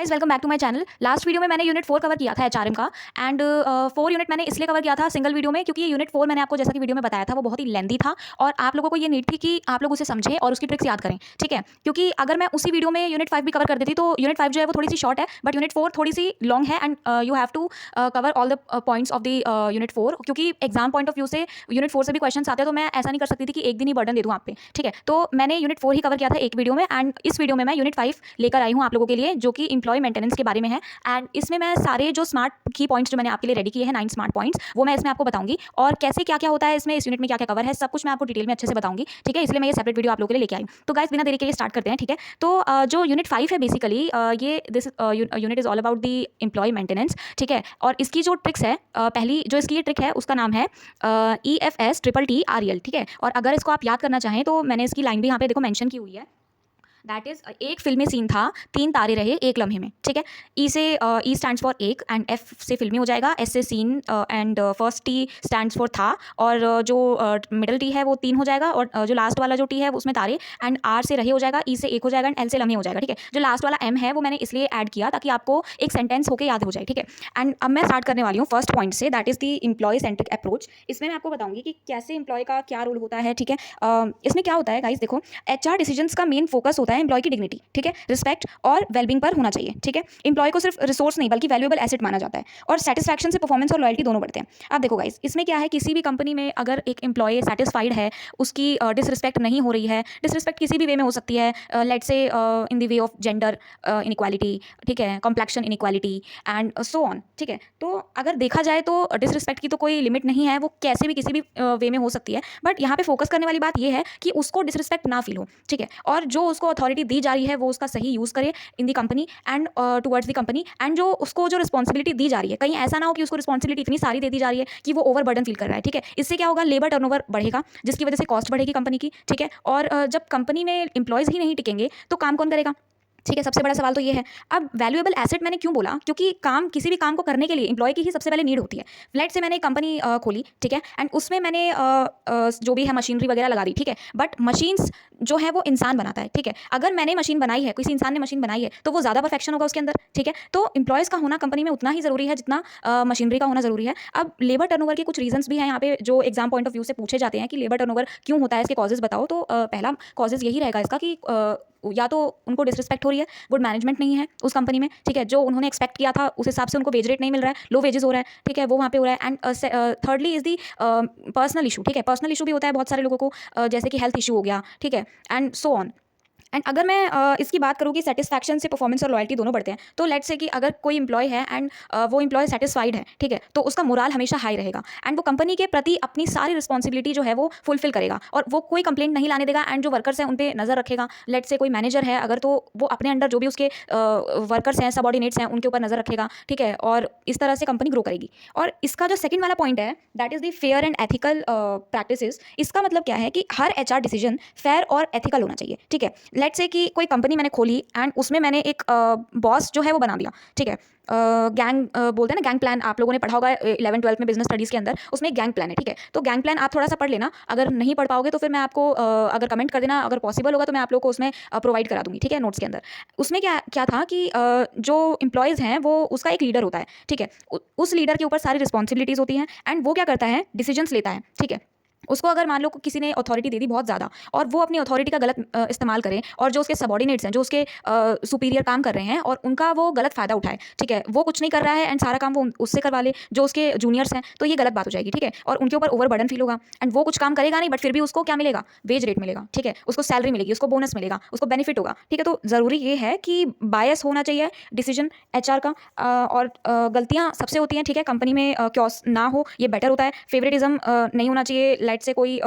Guys welcome back to my channel. Last video में मैंने unit 4 cover किया था एचआरएम का एंड 4 यूनिट मैंने इसलिए कवर किया था सिंगल वीडियो में क्योंकि यूनिट 4 मैंने आपको जैसा कि वीडियो में बताया था वो बहुत ही लेंथी था और आप लोगों को ये नीड थी कि आप लोग उसे समझें और उसकी ट्रिक्स याद करें, ठीक है। क्योंकि अगर मैं उसी वीडियो में यूनिट 5 भी कवर कर देती तो यूनिट 5 जो है वो थोड़ी सी शॉर्ट है बट यूनिट 4 थोड़ी सी लॉन्ग है and you have to cover all the points of the unit 4 क्योंकि एग्जाम पॉइंट ऑफ व्यू से यूनिट 4 से भी क्वेश्चन आते हैं तो मैं ऐसा नहीं कर सकती थी कि एक दिन ही बर्डन दे दूँ आप पे, ठीक है। तो मैंने यूनिट 4 ही कवर किया था एक वीडियो में एंड इस वीडियो में मैं यूनिट 5 लेकर आई हूँ आप लोगों के लिए जो कि एम्प्लॉय मेंटेनेंस के बारे में है एंड इसमें मैं सारे जो स्मार्ट की पॉइंट्स जो मैंने आपके लिए रेडी किए हैं 9 स्मार्ट पॉइंट्स वो मैं इसमें आपको बताऊंगी और कैसे क्या क्या होता है इसमें, इस यूनिट में क्या क्या कवर है, सब कुछ मैं आपको डिटेल में अच्छे से बताऊंगी, ठीक है। इसलिए मैं ये सेपरेट वीडियो आप लोगों के लिए लेके आई हूँ। तो गाइस बिना देरी के लिए स्टार्ट करते हैं, ठीक है। तो जो यूनिट 5 है बेसिकली ये this unit is all about the employ maintenance, ठीक है। और इसकी जो ट्रिक्स है पहली जो इसकी ये ट्रिक है उसका नाम है EFS TTTREL, ठीक है। और अगर इसको आप याद करना चाहें तो मैंने इसकी लाइन भी यहाँ पे देखो मेंशन की हुई है। दैट इज एक फिल्मी सीन था, 3 तारे रहे एक लम्हे में, ठीक है। ई से ई स्टैंड्स फॉर एक एंड एफ से फिल्मी हो जाएगा, एस से scene and first T stands for था और जो मिडल टी है वो 3 हो जाएगा और जो लास्ट वाला जो टी है उसमें तारे एंड आर से रहे हो जाएगा, ई से एक हो जाएगा एंड एल से लम्हे हो जाएगा, ठीक है। जो लास्ट वाला एम है वो मैंने इसलिए ऐड किया ताकि आपको एक सेंटेंस होकर याद हो जाए, ठीक है। एंड अब मैं स्टार्ट करने वाली हूँ फर्स्ट पॉइंट से, that is the employee centric approach. इसमें मैं आपको बताऊंगी कि कैसे एम्प्लॉय का क्या रोल होता है, ठीक है। इसमें क्या होता है गाइस, देखो HR डिसीजंस का मेन फोकस होता है एम्प्लॉय की डिग्निटी, ठीक है, रिस्पेक्ट और वेलबींग पर होना चाहिए, ठीक है। एम्प्लॉय को सिर्फ रिसोर्स नहीं बल्कि वैल्यूएबल एसेट माना जाता है और सेटिस्फैक्शन से परफॉर्मेंस और लॉयल्टी दोनों बढ़ते हैं। आप देखो गाइस इसमें क्या है, किसी भी कंपनी में अगर एक एम्प्लॉय सेटिस्फाइड है, उसकी डिसरिस्पेक्ट नहीं हो रही है, डिसरिस्पेक्ट किसी भी वे में हो सकती है, let's say in the way of gender inequality, ठीक है, complexion inequality and so on, ठीक है। तो अगर देखा जाए तो डिसरिस्पेक्ट की तो कोई लिमिट नहीं है, वो कैसे भी किसी भी वे में हो सकती है, बट यहाँ पे फोकस करने वाली बात यह है कि उसको डिसरिस्पेक्ट ना फील हो, ठीक है। और जो उसको अथॉरिटी दी जा रही है वो उसका सही यूज़ करे in the company and towards the company and जो उसको जो रिस्पॉन्सिबिलिटी दी जा रही है कहीं ऐसा ना हो कि उसको रिस्पॉन्सिबिलिटी इतनी सारी दे दी जा रही है कि वो ओवर बर्डन फील कर रहा है, ठीक है। इससे क्या होगा, लेबर टर्नओवर बढ़ेगा जिसकी वजह से कॉस्ट बढ़ेगी कंपनी की, ठीक है। और जब कंपनी में एम्प्लॉयज़ ही नहीं टिकेंगे तो काम कौन करेगा, ठीक है। सबसे बड़ा सवाल तो ये है। अब वैल्यूएबल एसेट मैंने क्यों बोला, क्योंकि काम किसी भी काम को करने के लिए एम्प्लॉय की ही सबसे पहले नीड होती है। फ्लैट से मैंने एक कंपनी खोली, ठीक है, एंड उसमें मैंने जो भी है मशीनरी वगैरह लगा दी, ठीक है। बट मशीन्स जो है वो इंसान बनाता है, ठीक है। अगर मैंने मशीन बनाई है, किसी इंसान ने मशीन बनाई है तो वो ज़्यादा परफेक्शन होगा उसके अंदर, ठीक है। तो एम्प्लॉयज़ का होना कंपनी में उतना ही ज़रूरी है जितना मशीनरी का होना ज़रूरी है। अब लेबर टर्नओवर के कुछ रीजंस भी हैं यहाँ पे जो एग्जाम पॉइंट ऑफ व्यू से पूछे जाते हैं कि लेबर टर्नओवर क्यों होता है, इसके कॉजेज बताओ। तो पहला कॉजेज यही रहेगा इसका कि या तो उनको डिसरिस्पेक्ट हो रही है, गुड मैनेजमेंट नहीं है उस कंपनी में, ठीक है। जो उन्होंने एक्सपेक्ट किया था उस हिसाब से उनको वेज रेट नहीं मिल रहा है, लो वेजेस हो रहा है, ठीक है, वो वहाँ पे हो रहा है। And thirdly is the personal issue, ठीक है। पर्सनल इशू भी होता है बहुत सारे लोगों को, जैसे कि हेल्थ इशू हो गया, ठीक है, एंड सो ऑन। एंड अगर मैं इसकी बात करूँ कि सेटिस्फैक्शन से परफॉर्मेंस और लॉयल्टी दोनों बढ़ते हैं, तो लेट्स से कि अगर कोई एम्प्लॉय है एंड वो एम्प्लॉय सेटिस्फाइड है, ठीक है, तो उसका मोराल हमेशा हाई रहेगा एंड वो कंपनी के प्रति अपनी सारी रिस्पॉन्सिबिलिटी जो है वो फुलफिल करेगा और वो कोई कंप्लेंट नहीं लाने देगा एंड जो वर्कर्स हैं उन पर नज़र रखेगा। लेट्स से कोई मैनेजर है अगर, तो वो अपने अंडर जो भी उसके वर्कर्स हैं, सबऑर्डिनेट्स हैं, उनके ऊपर नज़र रखेगा, ठीक है। और इस तरह से कंपनी ग्रो करेगी। और इसका जो सेकंड वाला पॉइंट है that is the fair and ethical practices. इसका मतलब क्या है कि हर HR डिसीजन फेयर और एथिकल होना चाहिए, ठीक है। लेट्स से कि कोई कंपनी मैंने खोली एंड उसमें मैंने एक बॉस जो है वो बना दिया, ठीक है। गैंग बोलते हैं ना, गैंग प्लान आप लोगों ने पढ़ा होगा 11th-12th में बिजनेस स्टडीज़ के अंदर, उसमें एक गैंग प्लान है, ठीक है। तो गैंग प्लान आप थोड़ा सा पढ़ लेना, अगर नहीं पढ़ पाओगे तो फिर मैं आपको अगर कमेंट कर देना, अगर पॉसिबल होगा तो मैं आप लोगों को उसमें प्रोवाइड करा दूंगी, ठीक है, नोट्स के अंदर। उसमें क्या क्या था कि जो एम्प्लॉयज़ हैं वो उसका एक लीडर होता है, ठीक है। उस लीडर के ऊपर सारी रिस्पॉन्सिबिलिटीज़ होती हैं एंड वो क्या करता है, डिसीजंस लेता है, ठीक है। उसको अगर मान लो किसी ने अथॉरिटी दे दी बहुत ज़्यादा और वो अपनी अथॉरिटी का गलत इस्तेमाल करें और जो उसके सबऑर्डिनेट्स हैं, जो उसके सुपीरियर काम कर रहे हैं और उनका वो गलत फ़ायदा उठाए, ठीक है, वो कुछ नहीं कर रहा है एंड सारा काम वो उससे करवा ले जो उसके जूनियर्स हैं, तो ये गलत बात हो जाएगी, ठीक है। और उनके ऊपर ओवर बर्डन फील होगा एंड वो कुछ काम करेगा नहीं बट फिर भी उसको क्या मिलेगा, वेज रेट मिलेगा, ठीक है, उसको सैलरी मिलेगी, उसको बोनस मिलेगा, उसको बेनिफिट होगा, ठीक है। तो ज़रूरी ये है कि बायस होना चाहिए डिसीजन HR का और गलतियाँ सबसे होती हैं, ठीक है, कंपनी में क्योस ना हो ये बेटर होता है। फेवरेटिज्म नहीं होना चाहिए। लाइट से कोई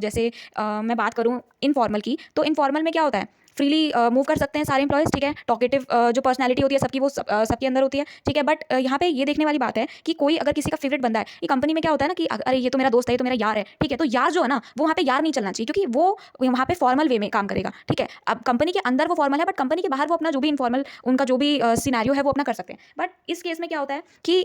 जैसे मैं बात करूं इनफॉर्मल की, तो इनफॉर्मल में क्या होता है, फ्रीली मूव कर सकते हैं सारे एम्प्लॉयज़, ठीक है। टॉकेटिव जो पर्सनैलिटी होती है सबकी वो सबके अंदर होती है, ठीक है। बट यहाँ पे ये देखने वाली बात है कि कोई अगर किसी का फेवरेट बंदा है, ये कंपनी में क्या होता है ना कि अरे ये तो मेरा दोस्त है, ये तो मेरा यार है, ठीक है। तो यार जो है ना वो वहाँ पे यार नहीं चलना चाहिए क्योंकि वो वहाँ पे फॉर्मल वे में काम करेगा, ठीक है। अब कंपनी के अंदर वो फॉर्मल है बट कंपनी के बाहर वो अपना जो भी इनफॉर्मल उनका जो भी सिनेरियो है वो अपना कर सकते हैं। बट इस केस में क्या होता है कि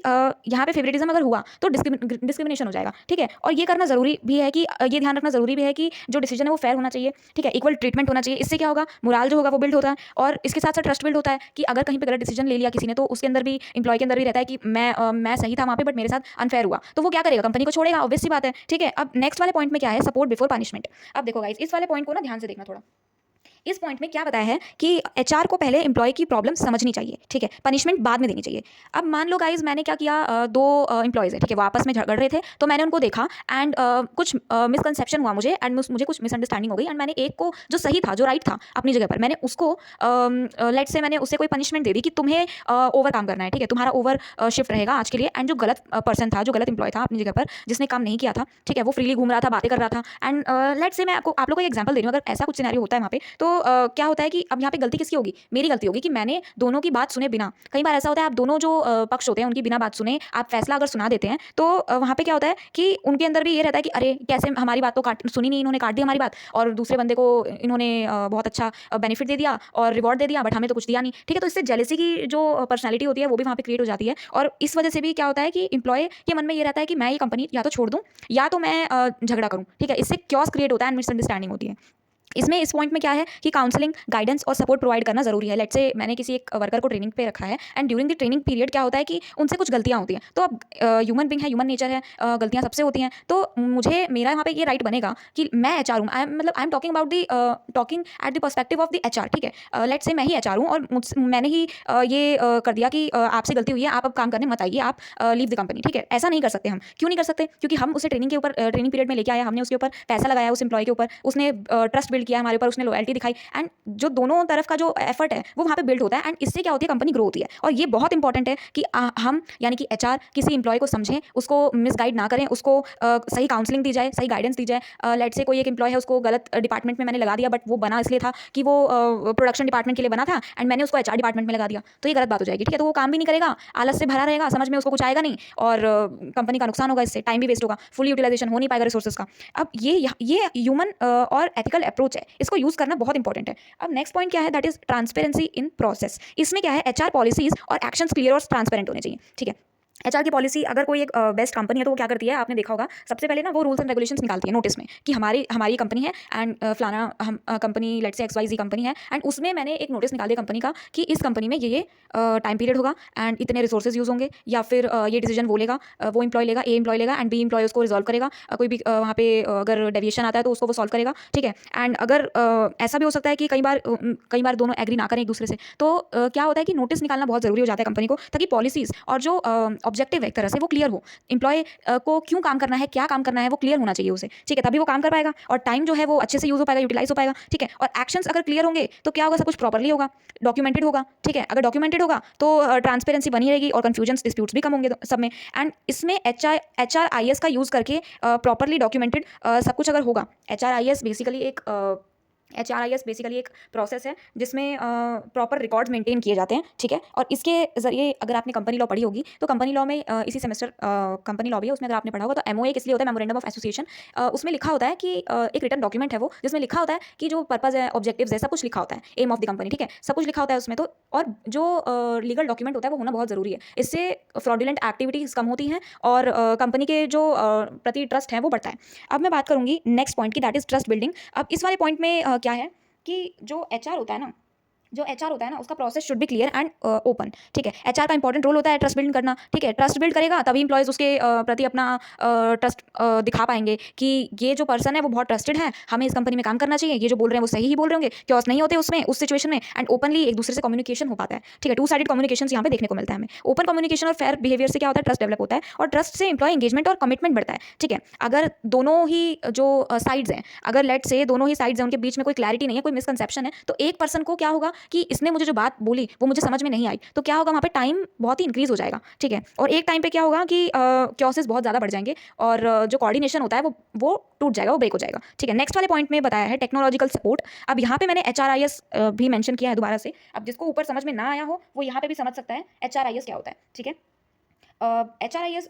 यहाँ पे फेवरेटिज्म अगर हुआ तो डिस्क्रिमिनेशन हो जाएगा, ठीक है। और ये करना ज़रूरी भी है कि ये ध्यान रखना ज़रूरी भी है कि जो डिसीजन है वो फेयर होना चाहिए, ठीक है, इक्वल ट्रीटमेंट होना चाहिए। इससे क्या होगा, मोराल जो होगा वो बिल्ड होता है, और इसके साथ साथ ट्रस्ट बिल्ड होता है कि अगर कहीं पे गलत डिसीजन ले लिया किसी ने तो उसके अंदर भी, एम्प्लॉय के अंदर भी रहता है कि मैं सही था वहाँ पे, बट मेरे साथ अनफेयर हुआ, तो वो क्या करेगा, कंपनी को छोड़ेगा, ऑब्वियस सी बात है। ठीक है, अब नेक्स्ट वाले पॉइंट में क्या है, सपोर्ट बिफोर पनिशमेंट। अब देखो गाइस, इस वाले पॉइंट को ना ध्यान से देखना थोड़ा। इस पॉइंट में क्या बताया है कि एचआर को पहले एम्प्लॉय की प्रॉब्लम समझनी चाहिए, ठीक है, पनिशमेंट बाद में देनी चाहिए। अब मान लो गाइज मैंने क्या किया, दो एम्प्लॉयज़ है, ठीक है, वो आपस में झगड़ रहे थे, तो मैंने उनको देखा एंड कुछ मिसकंसेप्शन हुआ मुझे, एंड मुझे कुछ मिसअंडरस्टैंडिंग हो गई, एंड मैंने एक को जो सही था, जो राइट था अपनी जगह पर, मैंने उसको लेट से मैंने उससे कोई पनिशमेंट दे दी कि तुम्हें ओवर काम करना है, ठीक है, तुम्हारा ओवर शिफ्ट रहेगा आज के लिए। एंड जो गलत पर्सन था, जो गलत एम्प्लॉय था अपनी जगह पर, जिसने काम नहीं किया था, ठीक है, वो फ्रीली घूम रहा था, बातें कर रहा था, एंड लेट से मैं आप लोगों को एग्जाम्पल दे रही हूँ, अगर ऐसा कुछ सिनेरियो होता है वहाँ पे, तो क्या होता है कि अब यहाँ पे गलती किसकी होगी, मेरी गलती होगी कि मैंने दोनों की बात सुने बिना, कई बार ऐसा होता है आप दोनों जो पक्ष होते हैं उनकी बिना बात सुने आप फैसला अगर सुना देते हैं, तो वहाँ पे क्या होता है कि उनके अंदर भी ये रहता है कि अरे कैसे हमारी बात तो सुनी नहीं, इन्होंने काट दी हमारी बात, और दूसरे बंदे को इन्होंने बहुत अच्छा बेनिफिट दे दिया और रिवॉर्ड दे दिया, बट हमें तो कुछ दिया नहीं, ठीक है। तो इससे जेलेसी की जो पर्सनैलिटी होती है वो भी वहाँ पे क्रिएट हो जाती है, और इस वजह से भी क्या होता है कि एम्प्लॉय के मन में ये रहता है कि मैं ये कंपनी या तो छोड़ दूँ या तो मैं झगड़ा करूँ, ठीक है, इससे क्योस क्रिएट होता है एंड मिसअंडरस्टैंडिंग होती है। इसमें इस पॉइंट में क्या है कि काउंसलिंग, गाइडेंस और सपोर्ट प्रोवाइड करना जरूरी है। लेट्स से मैंने किसी एक वर्कर को ट्रेनिंग पे रखा है, and during the training period क्या होता है कि उनसे कुछ गलतियां होती हैं, तो अब ह्यूमन बीइंग है, ह्यूमन नेचर है, गलतियां सबसे होती हैं, तो मुझे मेरा यहाँ पे ये राइट बनेगा कि मैं एचआर हूँ, I am talking about the talking at the perspective of the HR, ठीक है, लेट्स से मैं ही एचआर हूँ और मैंने ही ये कर दिया कि आपसे गलती हुई है, आप अब काम करने मत आइए, आप लीव द कंपनी, ठीक है। ऐसा नहीं कर सकते हम, क्यों नहीं कर सकते, क्योंकि हम उसे ट्रेनिंग के ऊपर, ट्रेनिंग पीरियड में लेके आए, हमने उसके ऊपर पैसा लगाया, उस एम्प्लॉय के ऊपर, उसने ट्रस्ट बिल्ड किया हमारे ऊपर, उसने लॉयल्टी दिखाई, एंड जो दोनों तरफ का जो एफर्ट है वो वहाँ पे बिल्ड होता है, एंड इससे क्या होती है, कंपनी ग्रो होती है। और ये बहुत इंपॉर्टेंट है कि हम यानी कि एचआर किसी एम्प्लॉय को समझें, उसको मिसगाइड ना करें, उसको सही काउंसलिंग दी जाए, सही गाइडेंस दी जाए। लेट से कोई एक एम्प्लॉय है, उसको गलत डिपार्टमेंट में मैंने लगा दिया, बट वो बना इसलिए था कि वो प्रोडक्शन डिपार्टमेंट के लिए बना था, एंड मैंने उसको एचआर डिपार्टमेंट में लगा दिया, तो ये गलत बात हो जाएगी, ठीक है। तो वो काम भी नहीं करेगा, आलस से भरा रहेगा, समझ में उसको कुछ आएगा नहीं, और कंपनी का नुकसान होगा, इससे टाइम भी वेस्ट होगा, फुल यूटिलाइजेशन हो नहीं पाएगा रिसोर्सेज का। अब ये ह्यूमन और एथिकल अप्रोच है, इसको यूज करना बहुत इंपॉर्टेंट है। अब नेक्स्ट पॉइंट क्या है, that is transparency in process. इसमें क्या है, एचआर पॉलिसीज और एक्शंस क्लियर और ट्रांसपेरेंट होने चाहिए, ठीक है। एचआर की पॉलिसी, अगर कोई एक बेस्ट कंपनी है तो वो क्या करती है, आपने देखा होगा, सबसे पहले ना वो रूल्स एंड रेगुलेशंस निकालती है नोटिस में कि हमारी कंपनी है, एंड फलाना हम company let's say XYZ company है, एंड उसमें मैंने एक नोटिस निकाल दिया कंपनी का कि इस कंपनी में ये टाइम पीरियड होगा, एंड इतने रिसोर्सेज यूज होंगे, या फिर ये डिसीजन वो लेगा, वो एम्प्लॉय लेगा, ए एम्प्लॉय लेगा, एंड बी एम्प्लॉय उसको रिजॉल्व करेगा, कोई भी वहाँ पे अगर डेविएशन आता है तो उसको वो सॉल्व करेगा, ठीक है। एंड अगर ऐसा भी हो सकता है कि कई बार दोनों एग्री ना करें एक दूसरे से, तो क्या होता है कि नोटिस निकालना बहुत जरूरी हो जाता है कंपनी को, ताकि पॉलिसीज और जो ऑब्जेक्टिव है एक तरह से वो क्लियर हो, एम्प्लॉय को क्यों काम करना है, क्या काम करना है, वो क्लियर होना चाहिए उसे, ठीक है, तभी वो काम कर पाएगा, और टाइम जो है वो अच्छे से यूज हो पाएगा, यूटिलाइज हो पाएगा, ठीक है। और एक्शंस अगर क्लियर होंगे तो क्या होगा, सब कुछ प्रॉपर्ली होगा, डॉक्यूमेंटेड होगा, ठीक है। अगर डॉक्यूमेंटेड होगा तो ट्रांसपेरेंसी बनी रहेगी और कंफ्यूजन डिस्प्यूट्स भी कम होंगे सब में। एंड इसमें HRIS का यूज करके प्रॉपरली डॉक्यूमेंटेड सब कुछ अगर होगा, HRIS बेसिकली एक प्रोसेस है जिसमें प्रॉपर रिकॉर्ड्स मेंटेन किए जाते हैं, ठीक है। और इसके ज़रिए अगर आपने कंपनी लॉ पढ़ी होगी तो कंपनी लॉ में इसी सेमेस्टर कंपनी लॉ भी है, उसमें अगर आपने पढ़ा होगा तो MOA किस लिए होता है, मेमोरेंडम ऑफ एसोसिएशन, उसमें लिखा होता है कि एक रिटन डॉक्यूमेंट है वो, जिसमें लिखा होता है कि जो पर्पज़ है, ऑब्जेक्टिव्स है, सब कुछ लिखा होता है, एम ऑफ द कंपनी, ठीक है, सब कुछ लिखा होता है उसमें। तो और जो लीगल डॉक्यूमेंट होता है वो होना बहुत ज़रूरी है, इससे फ्रॉडुलेंट एक्टिविटीज़ कम होती हैं और कंपनी के जो प्रति ट्रस्ट है वो बढ़ता है। अब मैं बात करूँगी नेक्स्ट पॉइंट की, दैट इज़ ट्रस्ट बिल्डिंग। अब इस वाले पॉइंट में क्या है कि जो एचआर होता है ना उसका process should be clear and open, ठीक है। एचआर का इंपॉर्टेंट रोल होता है ट्रस्ट बिल्ड करना, ठीक है। ट्रस्ट बिल्ड करेगा तभी इंप्लॉयज़ उसके प्रति अपना ट्रस्ट दिखा पाएंगे कि ये जो पर्सन है वो बहुत ट्रस्टेड है, हमें इस कंपनी में काम करना चाहिए, ये जो बोल रहे हैं वो सही ही बोल रहे होंगे, क्योस नहीं होते उसमें, उस सिचुएशन में, एंड ओपनली एक दूसरे से कम्युनिकेशन हो पाता है, ठीक है। टू साइडेड कम्युनिकेशन यहाँ पे देखने को मिलता है हमें। ओपन कम्युनिकेशन और फेयर बिहेवियर से क्या होता है, ट्रस्ट डेवलप होता है, और ट्रस्ट से इंप्लॉय एंगेजमेंट और कमिटमेंट बढ़ता है, ठीक है। अगर दोनों ही जो साइड्स हैं, अगर लेट से दोनों ही साइड्स हैं, उनके बीच में कोई क्लैरिटी नहीं है, कोई मिसकंसेप्शन है, तो एक पर्सन को क्या होगा कि इसने मुझे जो बात बोली वो मुझे समझ में नहीं आई, तो क्या होगा, वहाँ पे टाइम बहुत ही इंक्रीज हो जाएगा, ठीक है। और एक टाइम पे क्या होगा कि क्योसेस बहुत ज़्यादा बढ़ जाएंगे और जो कोऑर्डिनेशन होता है वो टूट जाएगा, वो ब्रेक हो जाएगा, ठीक है। नेक्स्ट वाले पॉइंट में बताया है टेक्नोलॉजिकल सपोर्ट। अब यहाँ पे मैंने HRIS भी मेंशन किया है दोबारा से। अब जिसको ऊपर समझ में ना आया हो वो यहाँ पे भी समझ सकता है HRIS क्या होता है, ठीक है। HRIS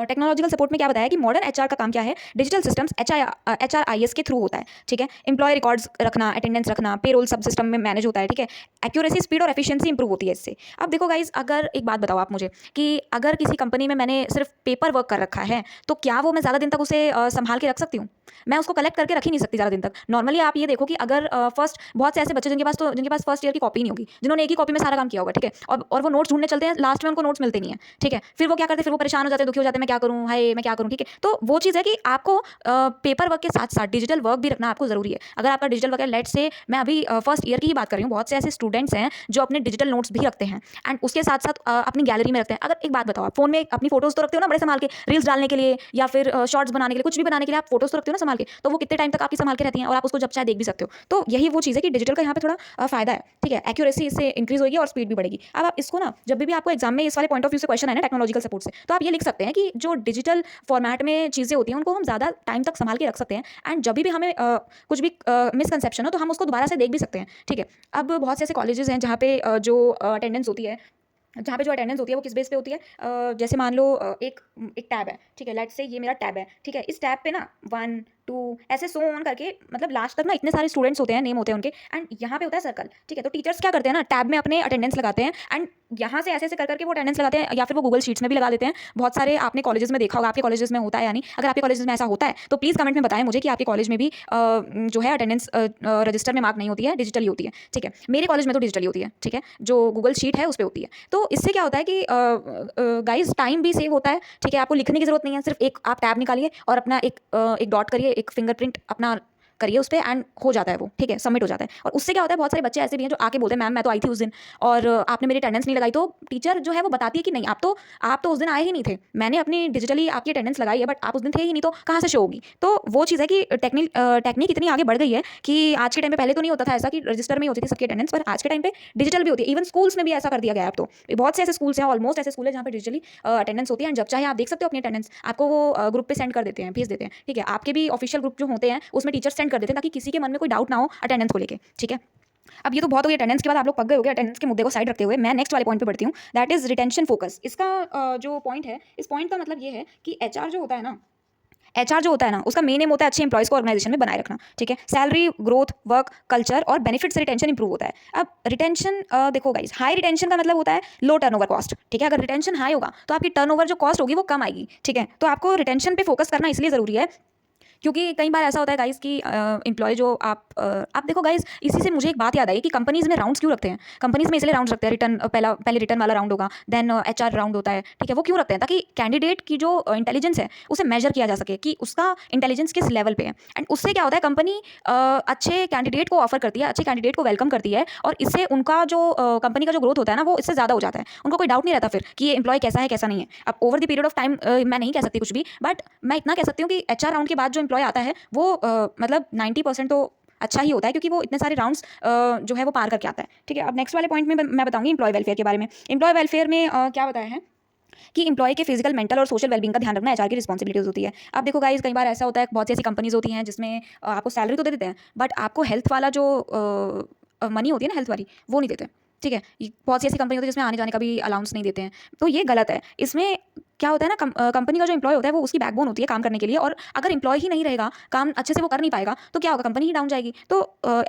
टेक्नोलॉजिकल सपोर्ट में क्या बताया कि मॉडर्न HR का काम क्या है, डिजिटल सिस्टम्स HRIS के थ्रू होता है, ठीक है। एम्प्लॉय रिकॉर्ड्स रखना, अटेंडेंस रखना, पेरोल सब सिस्टम में मैनेज होता है, ठीक है। एक्यूरेसी, स्पीड और एफिशिएंसी इंप्रूव होती है इससे। अब देखो गाइज, अगर एक बात बताओ आप मुझे कि अगर किसी कंपनी में मैंने सिर्फ पेपर वर्क कर रखा है तो क्या वो मैं ज़्यादा दिन तक उसे संभाल के रख सकती हूँ? मैं उसको कलेक्ट करके रख ही नहीं सकती ज़्यादा दिन तक। नॉर्मली आप ये देखो कि अगर फर्स्ट बहुत से ऐसे बच्चे जिनके पास फर्स्ट ईयर की कॉपी नहीं होगी, जिन्होंने एक ही कॉपी में सारा काम किया होगा, ठीक है, और वो नोट्स ढूंढने चलते हैं, लास्ट में उनको नोट्स मिलते नहीं है, ठीक है, फिर वो क्या करते हैं, फिर वो परेशान हो जाते हैं, दुखी हो जाते हैं, मैं क्या करूँ, हाय मैं क्या करूँ, ठीक है। तो वो चीज़ है कि आपको पेपर वर्क के साथ साथ डिजिटल वर्क भी रखना आपको ज़रूरी है। अगर आपका डिजिटल वर्क है, लेट से मैं अभी फर्स्ट ईयर की ही बात कर रही हूँ, बहुत से ऐसे स्टूडेंट्स हैं जो अपने डिजिटल नोट्स भी रखते हैं एंड उसके साथ साथ अपनी गैलरी में रखते हैं। अगर एक बात बताओ, आप फोन में अपनी फोटोज तो रखते हो ना बड़े संभाल के, रील्स डालने के लिए या फिर शॉर्ट्स बनाने के लिए, कुछ भी बनाने के लिए आप फोटोज तो रखते हो ना संभाल के, तो वो कितने टाइम तक आपकी संभाल के रहती हैं और आप उसको जब चाहे देख भी सकते हो। तो यही वो चीज़ है कि डिजिटल का यहाँ पे थोड़ा फायदा है, ठीक है, एक्यूरेसी इससे इंक्रीज होगी और स्पीड भी बढ़ेगी। अब आप इसको ना जब भी आपको एग्जाम में इस वाले पॉइंट ऑफ व्यू से क्वेश्चन है ना टेक्नोलॉजिकल सपोर्ट से, तो आप ये लिख सकते हैं कि जो डिजिटल फॉर्मेट में चीज़ें होती हैं उनको हम ज़्यादा टाइम तक संभाल के रख सकते हैं एंड जब भी हमें कुछ भी मिसकंसेप्शन हो तो हम उसको दोबारा से देख भी सकते हैं, ठीक है। अब बहुत से ऐसे कॉलेजेस हैं जहाँ पे जो अटेंडेंस होती है, वो किस बेस पे होती है, जैसे मान लो एक एक टैब है, ठीक है, लेट्स से ये मेरा टैब है, ठीक है, इस टैब पे ना 1 2 ऐसे सो ऑन करके मतलब लास्ट तक ना इतने सारे स्टूडेंट्स होते हैं, नेम होते हैं उनके एंड यहाँ पे होता है सर्कल, ठीक है। तो टीचर्स क्या करते हैं ना, टैब में अपने अटेंडेंस लगाते हैं एंड यहाँ से ऐसे ऐसे कर करके वो अटेंडेंस लगाते हैं या फिर वो गूगल शीट्स में भी लगा देते हैं। बहुत सारे आपने कॉलेजेस में देखा होगा, आपके कॉलेजेस में होता है या नहीं, अगर आपके कॉलेजेस में ऐसा होता है तो प्लीज़ कमेंट में बताएं मुझे कि आपके कॉलेज में भी जो है अटेंडेंस रजिस्टर में मार्क नहीं होती है, डिजिटली होती है, ठीक है। मेरे कॉलेज में तो डिजिटली होती है, ठीक है, जो गूगल शीट है उस पर होती है। तो इससे क्या होता है कि गाइज टाइम भी सेव होता है, ठीक है, आपको लिखने की जरूरत नहीं है, सिर्फ एक आप टैब निकालिए और अपना एक डॉट करिए, एक फिंगरप्रिंट अपना करिए उस पर एंड हो जाता है वो, ठीक है, सबमिट हो जाता है। और उससे क्या होता है, बहुत सारे बच्चे ऐसे भी हैं जो आके बोलते हैं मैम मैं तो आई थी उस दिन और आपने मेरी अटेंडेंस नहीं लगाई, तो टीचर जो है वो बताती है कि नहीं आप तो उस दिन आए ही नहीं थे, मैंने अपनी डिजिटली आपकी अटेंडेंस लगाई है बट आप उस दिन थे ही नहीं, तो कहाँ से शो होगी। तो वो चीज़ है कि टेक्निक इतनी आगे बढ़ गई है कि आज के टाइम पे पहले तो नहीं होता था ऐसा कि रजिस्टर में होती थी सबकी अटेंडेंस, पर आज के टाइम पे डिजिटल भी होती है, इवन स्कूल्स में भी ऐसा कर दिया गया है। अब तो बहुत से ऐसे स्कूल्स हैं, ऑलमोस्ट ऐसे स्कूल है जहाँ पे डिजिटली अटेंडेंस होती है एंड जब चाहे आप देख सकते हो अपनी अटेंडेंस, आपको वो ग्रुप पे सेंड कर देते हैं, भेज देते हैं, ठीक है। आपके भी ऑफिशियल ग्रुप जो होते हैं उसमें टीचर सेंड कर देते हैं ताकि किसी के मन में कोई डाउट ना हो अटेंडेंस को लेके, ठीक है। अब ये तो बहुत हो गया अटेंडेंस के बाद, आप लोग पक गए हो गए अटेंडेंस के मुद्दे को साइड रखते हुए, मैं नेक्स्ट वाले पॉइंट पे बढ़ती हूँ, दैट इज रिटेंशन फोकस। इसका जो पॉइंट है, इस पॉइंट का मतलब ये है कि एचआर जो होता है ना उसका मेन एम होता है अच्छे इंप्लॉयज को ऑर्गेनाइजेशन में बनाए रखना, ठीक है। सैलरी ग्रोथ वर्क कल्चर और बेनिफिट से रिटेंशन इंप्रूव होता है। अब रिटेंशन देखो गाइस, हाई रिटेंशन का मतलब होता है लो टर्नओवर कॉस्ट, ठीक है। अगर रिटेंशन हाई होगा तो आपकी टर्नओवर जो कॉस्ट होगी वो कम आएगी, ठीक है। तो आपको रिटेंशन पे फोकस करना इसलिए ज़रूरी है क्योंकि कई बार ऐसा होता है गाइस कि एम्प्लॉय जो आप देखो गाइस, इसी से मुझे एक बात याद आई कि कंपनीज में राउंड्स क्यों रखते हैं। कंपनीज में इसलिए राउंड्स रखते हैं, पहले रिटर्न वाला राउंड होगा, देन एचआर राउंड होता है, ठीक है। वो क्यों रखते हैं, ताकि कैंडिडेट की जो इंटेलिजेंस है उसे मेजर किया जा सके कि उसका इंटेलिजेंस किस लेवल पे है एंड उससे क्या होता है, कंपनी अच्छे कैंडिडेट को ऑफर करती है, अच्छे कैंडिडेट को वेलकम करती है और इससे उनका जो कंपनी का जो ग्रोथ होता है ना वो इससे ज़्यादा हो जाता है। उनको कोई डाउट नहीं रहता फिर कि ये एम्प्लॉय कैसा है कैसा नहीं है। अब over the period of time मैं नहीं कह सकती कुछ भी, बट मैं इतना कह सकती हूँ कि एचआर राउंड के बाद जो एम्प्लॉय आता है वो मतलब 90% तो अच्छा ही होता है क्योंकि वो इतने सारे राउंड्स जो है वो पार करके आता है, ठीक है। अब नेक्स्ट वाले पॉइंट में मैं बताऊंगी एम्प्लॉय वेलफेयर के बारे में। एम्प्लॉय वेलफेयर में क्या बताया है कि एम्प्लॉय के फिजिकल मेंटल और सोशल वेलबींग का ध्यान रखना एचआर की रिस्पॉन्सिबिलिटीज होती है। अब देखो गाइस, कई बार ऐसा होता है, बहुत सी ऐसी कंपनीज होती हैं जिसमें आपको सैलरी तो दे देते हैं बट आपको हेल्थ वाला जो मनी होती है ना, हेल्थ वाली, वो नहीं देते, ठीक है। बहुत सी ऐसी कंपनी होती है जिसमें आने जाने का भी अलाउंस नहीं देते हैं, तो ये गलत है। इसमें क्या होता है ना, कंपनी का जो एम्प्लॉय होता है वो उसकी बैकबोन होती है काम करने के लिए, और अगर एम्प्लॉय ही नहीं रहेगा, काम अच्छे से वो कर नहीं पाएगा, तो क्या होगा, कंपनी ही डाउन जाएगी। तो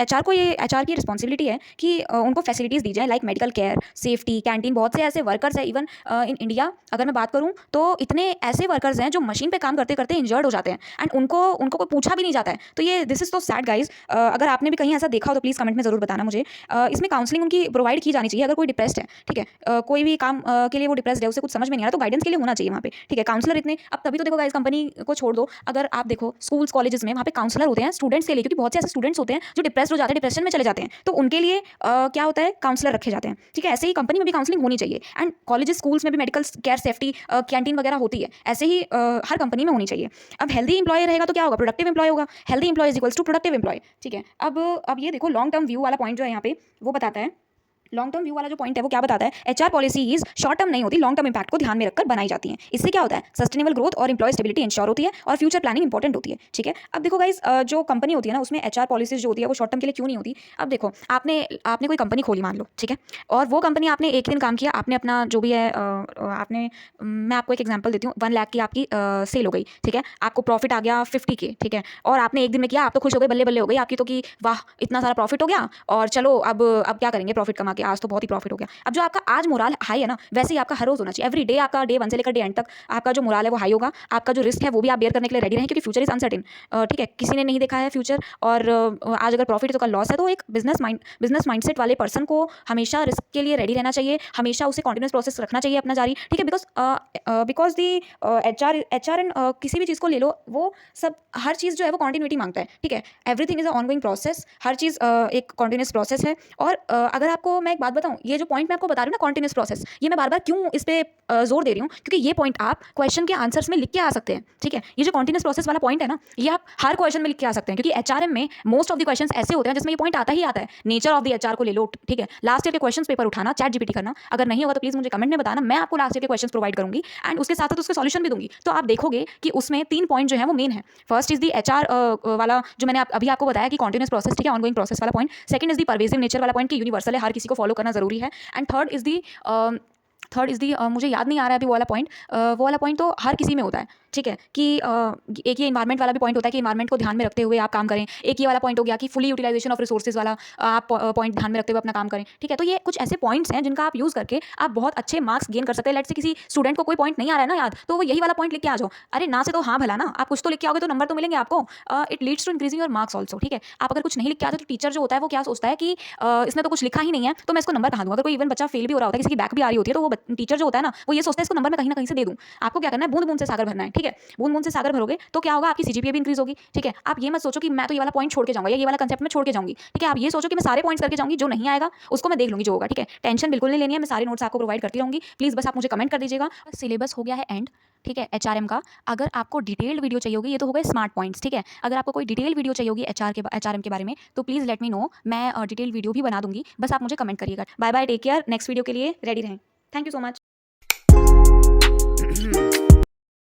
एचआर की रिस्पॉन्सिबिलिटी है कि उनको फैसिलिटीज़ दी जाए, like medical care, safety, canteen. बहुत से ऐसे वर्कर्स हैं, इवन इन इंडिया अगर मैं बात करूँ तो इतने ऐसे वर्कर्स हैं जो मशीन पे काम करते करते इंजर्ड हो जाते हैं एंड उनको कोई पूछा भी नहीं जाता है। तो ये दिस इज तो सैड गाइज। अगर आपने भी कहीं ऐसा देखा हो तो प्लीज़ कमेंट में ज़रूर बताना मुझे। इसमें काउंसलिंग उनकी प्रोवाइड की जानी चाहिए। अगर कोई डिप्रेस्ड है, ठीक है, कोई भी काम के लिए वो डिप्रेस्ड है, उसे कुछ समझ में नहीं आ रहा, तो गाइडेंस के लिए होना चाहिए वहाँ पे, ठीक है। काउंसलर इतने, अब तभी तो देखो गाइस, कंपनी को छोड़ दो, अगर आप देखो स्कूल्स कॉलेजेस में वहाँ पे काउंसलर होते हैं स्टूडेंट्स के लिए, क्योंकि बहुत से ऐसे स्टूडेंट्स होते हैं जो डिप्रेस्ड हो जाते हैं, डिप्रेशन में चले जाते हैं, तो उनके लिए क्या होता है, काउंसलर रखे जाते हैं, ठीक है। ऐसे ही कंपनी में भी काउंसलिंग होनी चाहिए एंड कॉलेजेस स्कूल्स में भी मेडिकल केयर, सेफ्टी, कैंटीन वगैरह होती है, ऐसे ही हर कंपनी में होनी चाहिए। अब हेल्दी इंप्लॉय रहेगा तो क्या होगा, प्रोडक्टिव इंप्लॉय होगा। Healthy employ is equals to productive employ, ठीक है। अब ये देखो, लॉन्ग टर्म व्यू वाला पॉइंट जो है यहाँ पे वो बताता है, लॉन्ग टर्म व्यू वाला जो पॉइंट है वो क्या बताता है, एचआर पॉलिसीज शॉर्ट टर्म नहीं होती, लॉन्ग टर्म इंपैक्ट को ध्यान में रखकर बनाई जाती हैं। इससे क्या होता है, सस्टेनेबल ग्रोथ और एम्प्लॉय स्टेबिलिटी इंश्योर होती है और फ्यूचर प्लानिंग इंपॉर्टेंट होती है, ठीक है। अब देखो गाइस, जो कंपनी होती है ना उसमें एचआर पॉलिसीज जो होती है वो शॉर्ट टर्म के लिए क्यों नहीं होती। अब देखो, आपने कोई कंपनी खोली मान लो, ठीक है, और वो कंपनी आपने एक दिन काम किया, आपने अपना जो भी है मैं आपको एक एग्जाम्पल देती हूँ, 1 लाख की आपकी सेल हो गई, ठीक है, आपको प्रॉफिट आ गया 50 के, ठीक है, और आपने एक दिन में किया, आप तो खुश हो गए, बल्ले बल्ले हो गई आपकी तो कि वाह इतना सारा प्रॉफिट हो गया और चलो अब क्या करेंगे प्रॉफिट कमा कि आज तो बहुत ही प्रॉफिट हो गया। अब जो आपका आज मोराल हाई है ना, वैसे ही आपका हर रोज होना चाहिए। एवरी डे आपका डे 1 से लेकर डे एंड तक आपका जो मोराल है वो हाई होगा। आपका जो रिस्क है वो भी आप बेयर करने के लिए रेडी रहें, क्योंकि फ्यूचर इज अनसर्टेन। ठीक है, किसी ने नहीं देखा है फ्यूचर, और आज अगर प्रॉफिट है तो कल लॉस है। तो एक बिजनेस माइंडसेट वाले पर्सन को हमेशा रिस्क के लिए रेडी रहना चाहिए, हमेशा उसे कॉन्टिन्यूस प्रोसेस रखना चाहिए अपना जारी। ठीक है, because the H R and किसी भी चीज़ को ले लो, वो सब हर चीज़ जो है वो कॉन्टिन्यूटी मांगता है। ठीक है, everything is a ongoing process, हर चीज़ एक कॉन्टिन्यूस प्रोसेस है। और अगर आपको मैं एक बात बताऊं, ये जो पॉइंट मैं आपको बता रही हूँ ना कॉन्टिन्यूस प्रोसेस, ये मैं बार बार क्यों इस पर जोर दे रही हूँ, क्योंकि ये पॉइंट आप क्वेश्चन के आंसर्स में लिख के आ सकते हैं। ठीक है, ये जो कॉन्टिन्यूस प्रोसेस वाला पॉइंट है ना, ये आप हर क्वेश्चन में लिख के आ सकते हैं, क्योंकि एचआरएम में मोस्ट ऑफ द क्वेश्चंस ऐसे होते हैं जिसमें ये पॉइंट आता ही आता है। नेचर ऑफ द एचआर को ले लो। ठीक है, लास्ट ईयर के क्वेश्चंस पेपर उठाना, चैट जीपीटी करना, अगर नहीं होगा तो प्लीज मुझे कमेंट में बताना, मैं आपको लास्ट ईयर के क्वेश्चंस प्रोवाइड करूंगी एंड उसके साथ साथ उसके सॉल्यूशन भी दूंगी। तो आप देखोगे कि उसमें 3 पॉइंट जो है वो मेन है। फर्स्ट इज दी एचआर वाला जो मैंने अभी आपको बताया कि कॉन्टिन्यूस प्रोसेस, ठीक है, ऑनगोइंग प्रोसेस वाला point. Second is the pervasive nature वाला पॉइंट कि यूनिवर्सल है, हर किसी को फॉलो करना जरूरी है। एंड थर्ड इज दी मुझे याद नहीं आ रहा है अभी वो वाला पॉइंट तो हर किसी में होता है। ठीक है, कि एक ये इन्वायरमेंट वाला भी पॉइंट होता है कि इन्वायरमेंट को ध्यान में रखते हुए आप काम करें। एक ये वाला पॉइंट हो गया कि फुली यूटिलाइजेशन ऑफ रिसोर्सेज वाला आप पॉइंट ध्यान में रखते हुए अपना काम करें। ठीक है, तो ये कुछ ऐसे पॉइंट्स हैं जिनका आप यूज़ करके आप बहुत अच्छे मार्क्स गेन कर सकते हैं। लेट से किसी स्टूडेंट को कोई पॉइंट नहीं आ रहा है ना याद, तो वो यही वाला पॉइंट लिख के आ जाओ। अरे ना से तो हाँ भला ना, आप कुछ तो लिख के आओगे तो नंबर तो मिलेंगे आपको। It leads to increasing your marks also. ठीक है, आप अगर कुछ नहीं लिख के आते तो टीचर जो होता है वो क्या सोचता है कि इसने तो कुछ लिखा ही नहीं है, तो मैं इसको नंबर कहाँ दूँ। अगर कोई इवन बच्चा फेल भी हो रहा होता है, किसी की बैक भी आ रही होती है, तो वो टीचर जो होता है ना, वो ये सोचता है इसको नंबर में कहीं ना कहीं से दे दूँ। आपको क्या करना है, बूंद बूंद से सागर भरना है। ठीक है, बूंद बूंद से सागर भरोगे तो क्या होगा, आपकी सीजीपीए भी इंक्रीज होगी। ठीक है, आप ये मत सोचो कि मैं तो ये वाला पॉइंट छोड़ के जाऊंगा या ये वाला कंसेप्ट में छोड़ के जाऊंगी। ठीक है, आप ये सोचो कि मैं सारे पॉइंट्स करके जाऊंगी, जो नहीं आएगा उसको मैं देख लूंगी जो होगा। ठीक है, टेंशन बिल्कुल नहीं लेनी है, मैं सारे नोट्स आपको प्रोवाइड करती रहूंगी। प्लीज बस आप मुझे कमेंट कर दीजिएगा। सिलेबस हो गया है एंड। ठीक है, एचआरएम का अगर आपको डिटेल्ड वीडियो चाहिए होगी, ये तो हो गए स्मार्ट पॉइंट्स। ठीक है, अगर आपको कोई डिटेल्ड वीडियो चाहिए होगी एचआरएम के बारे में, तो प्लीज़ लेट मी नो, मैं डिटेल वीडियो भी बना दूंगी। बस आप मुझे कमेंट करिएगा। Bye bye, take care, next video के लिए रेडी रहें। Thank you so much.